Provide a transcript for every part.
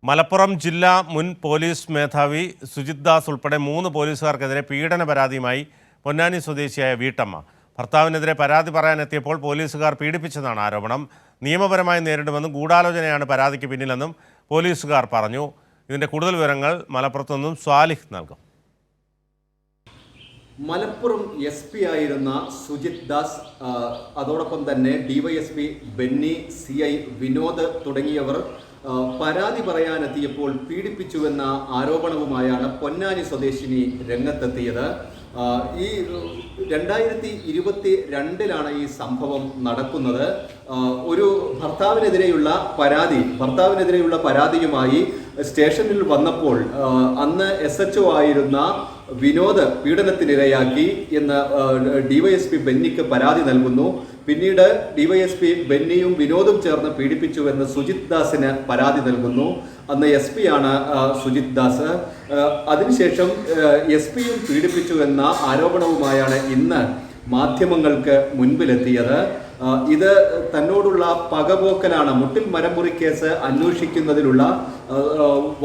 മലപ്പുറം ജില്ലാ മുൻ പോലീസ് മേധാവി സുജിത് ദാസ് ഉൾപ്പെടെ 3 പോലീസുകാർക്കെതിരെ പീഡന പരാതിയുമായി പൊന്നാനി സ്വദേശിയായ വീട്ടമ്മ. ഭർത്താവിനെതിരെ പരാതി പറയാനെത്തിയപ്പോൾ പോലീസുകാർ പീഡിപ്പിച്ചെന്നാണ് ആരോപണം. നിയമപരമായി നേരിടുമെന്നും ഗൂഢാലോചനയാണ് പരാതിക്ക് പിന്നിലെന്നും പോലീസുകാർ പറഞ്ഞു. ഇതിന്റെ കൂടുതൽ വിവരങ്ങൾ മലപ്പുറത്തു നിന്നും സ്വാലിഹ് നൽകും. മലപ്പുറം SP ആയിരുന്ന സുജിത് ദാസ്, അതോടൊപ്പം തന്നെ DYSP ബെന്നി, CI വിനോദ് തുടങ്ങിയവർ പരാതി പറയാനെത്തിയപ്പോൾ പീഡിപ്പിച്ചുവെന്ന ആരോപണവുമായാണ് പൊന്നാനി സ്വദേശിനി രംഗത്തെത്തിയത്. ഈ 2022 ഈ സംഭവം നടക്കുന്നത്. ഒരു ഭർത്താവിനെതിരെയുള്ള പരാതിയുമായി സ്റ്റേഷനിൽ വന്നപ്പോൾ അന്ന് SHO ആയിരുന്ന വിനോദ് പീഡനത്തിനിരയാക്കി എന്ന് DYSP ബെന്നിക്ക് പരാതി നൽകുന്നു. പിന്നീട് DYSP ബെന്നിയും വിനോദും ചേർന്ന് പീഡിപ്പിച്ചുവെന്ന് സുജിത് ദാസിന് പരാതി നൽകുന്നു. അന്ന് SP ആണ് സുജിത് ദാസ്. അതിനുശേഷം SP-യും പീഡിപ്പിച്ചുവെന്ന ആരോപണവുമായാണ് ഇന്ന് മാധ്യമങ്ങൾക്ക് മുൻപിലെത്തിയത്. ഇത് തന്നോടുള്ള പകപോക്കലാണ്, മുട്ടിൽ മരമുറി കേസ് അന്വേഷിക്കുന്നതിലുള്ള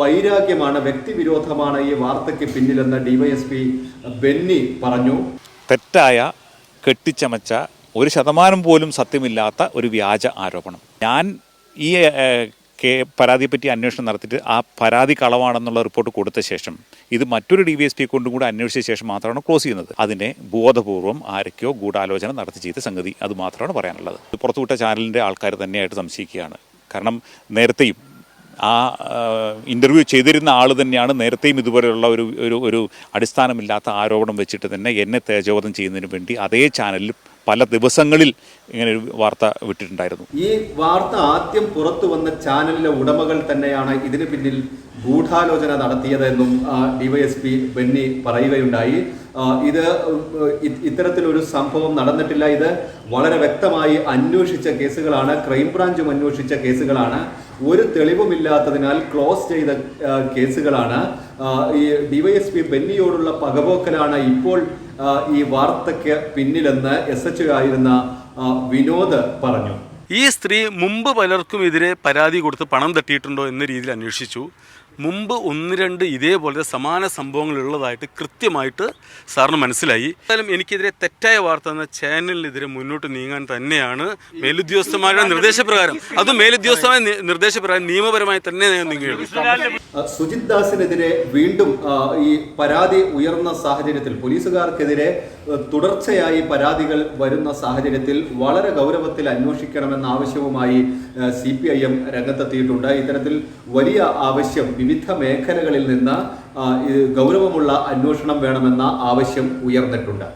വൈരാഗ്യമാണ്, വ്യക്തിവിരോധമാണ് ഈ വാർത്തയ്ക്ക് പിന്നിലെന്ന് DYSP ബെന്നി പറഞ്ഞു. തെറ്റായ, കെട്ടിച്ചമച്ച, 1% പോലും സത്യമില്ലാത്ത ഒരു വ്യാജ ആരോപണം. ഞാൻ ഈ പരാതിയെപ്പറ്റി അന്വേഷണം നടത്തിയിട്ട് ആ പരാതി കളവാണെന്നുള്ള റിപ്പോർട്ട് കൊടുത്ത ശേഷം ഇത് മറ്റൊരു DYSP കൊണ്ടും കൂടെ അന്വേഷിച്ച ശേഷം മാത്രമാണ് ക്ലോസ് ചെയ്യുന്നത്. അതിനെ ബോധപൂർവം ആരൊക്കെയോ ഗൂഢാലോചന നടത്തി ചെയ്ത സംഗതി, അത് മാത്രമാണ് പറയാനുള്ളത്. പുറത്തുവിട്ട ചാനലിൻ്റെ ആൾക്കാർ തന്നെയായിട്ട് സംശയിക്കുകയാണ്. കാരണം നേരത്തെയും ആ ഇൻ്റർവ്യൂ ചെയ്തിരുന്ന ആൾ തന്നെയാണ് നേരത്തെയും ഇതുപോലെയുള്ള ഒരു അടിസ്ഥാനമില്ലാത്ത ആരോപണം വെച്ചിട്ട് തന്നെ എന്നെ തേജോവധം ചെയ്യുന്നതിന് വേണ്ടി അതേ ചാനലിൽ പല ദിവസങ്ങളിൽ ഇങ്ങനെ ഒരു വാർത്ത വിട്ടിട്ടുണ്ടായിരുന്നു. ഈ വാർത്ത ആദ്യം പുറത്തു വന്ന ചാനലിലെ ഉടമകൾ തന്നെയാണ് ഇതിന് പിന്നിൽ ഗൂഢാലോചന നടത്തിയതെന്നും DYSP ബെന്നി പറയുകയുണ്ടായി. ഇത്തരത്തിലൊരു സംഭവം നടന്നിട്ടില്ല. ഇത് വളരെ വ്യക്തമായി അന്വേഷിച്ച കേസുകളാണ്, ക്രൈംബ്രാഞ്ചും അന്വേഷിച്ച കേസുകളാണ്. ഒരു തെളിവുമില്ലാത്തതിനാൽ ക്ലോസ് ചെയ്ത കേസുകളാണ്. ഈ DYSP ബെന്നിയോടുള്ള പകപോക്കലാണ് ഇപ്പോൾ ഈ വാർത്തയ്ക്ക് പിന്നിലെന്ന് SHO ആയിരുന്ന വിനോദ് പറഞ്ഞു. ഈ സ്ത്രീ മുമ്പ് പലർക്കും എതിരെ പരാതി കൊടുത്ത് പണം തട്ടിയിട്ടുണ്ടോ എന്ന രീതിയിൽ അന്വേഷിച്ചു. മുമ്പ് 1-2 ഇതേപോലത്തെ സമാന സംഭവങ്ങൾ ഉള്ളതായിട്ട് കൃത്യമായിട്ട് സാറിന് മനസ്സിലായി. എന്തായാലും എനിക്കെതിരെ തെറ്റായ വാർത്ത എന്ന ചാനലിനെതിരെ മുന്നോട്ട് നീങ്ങാൻ തന്നെയാണ് മേലുദ്യോഗസ്ഥന്മാരുടെ നിർദ്ദേശപ്രകാരം, അതും മേലുദ്യോഗസ്ഥമായ നിർദ്ദേശപ്രകാരം നിയമപരമായി തന്നെ നീങ്ങുകയുള്ളൂ. സുജിത് ദാസിനെതിരെ വീണ്ടും ഈ പരാതി ഉയർന്ന സാഹചര്യത്തിൽ, പോലീസുകാർക്കെതിരെ തുടർച്ചയായി പരാതികൾ വരുന്ന സാഹചര്യത്തിൽ വളരെ ഗൗരവത്തിൽ അന്വേഷിക്കണമെന്ന ആവശ്യവുമായി CPIM രംഗത്തെത്തിയിട്ടുണ്ട്. ഇത്തരത്തിൽ വലിയ ആവശ്യം, വിവിധ മേഖലകളിൽ നിന്ന് ഗൗരവമുള്ള അന്വേഷണം വേണമെന്ന ആവശ്യം ഉയർന്നിട്ടുണ്ട്.